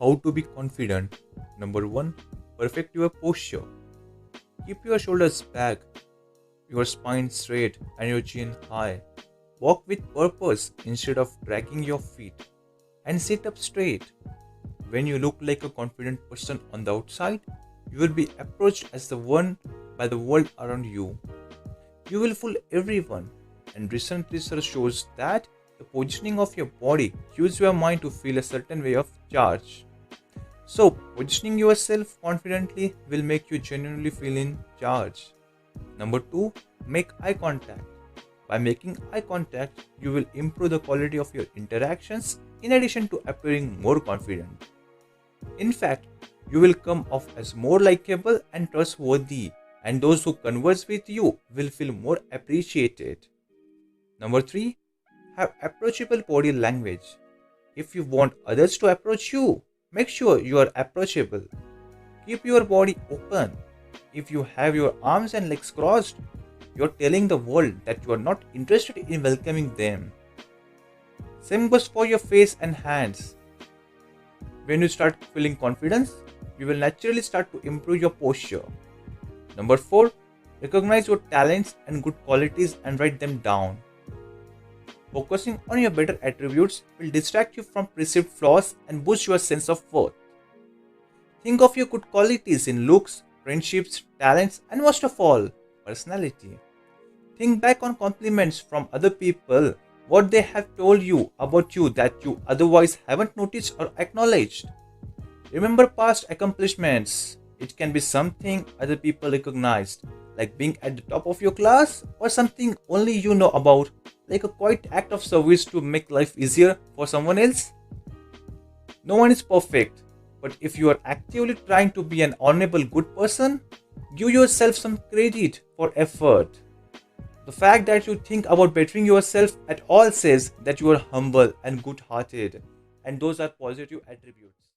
How to be confident. Number 1. Perfect your posture. Keep your shoulders back, your spine straight, and your chin high. Walk with purpose instead of dragging your feet. And sit up straight. When you look like a confident person on the outside, you will be approached as the one by the world around you. You will fool everyone, and recent research shows that the positioning of your body cues your mind to feel a certain way of charge. So, positioning yourself confidently will make you genuinely feel in charge. Number 2, make eye contact. By making eye contact, you will improve the quality of your interactions in addition to appearing more confident. In fact, you will come off as more likable and trustworthy, and those who converse with you will feel more appreciated. Number 3, have approachable body language. If you want others to approach you, make sure you are approachable. Keep your body open. If you have your arms and legs crossed, you are telling the world that you are not interested in welcoming them. Same goes for your face and hands. When you start feeling confidence, you will naturally start to improve your posture. Number 4, recognize your talents and good qualities and write them down. Focusing on your better attributes will distract you from perceived flaws and boost your sense of worth. Think of your good qualities in looks, friendships, talents, and most of all, personality. Think back on compliments from other people, what they have told you about you that you otherwise haven't noticed or acknowledged. Remember past accomplishments. It can be something other people recognized, like being at the top of your class, or something only you know about, like a quiet act of service to make life easier for someone else. No one is perfect, but if you are actively trying to be an honorable good person, give yourself some credit for effort. The fact that you think about bettering yourself at all says that you are humble and good-hearted, and those are positive attributes.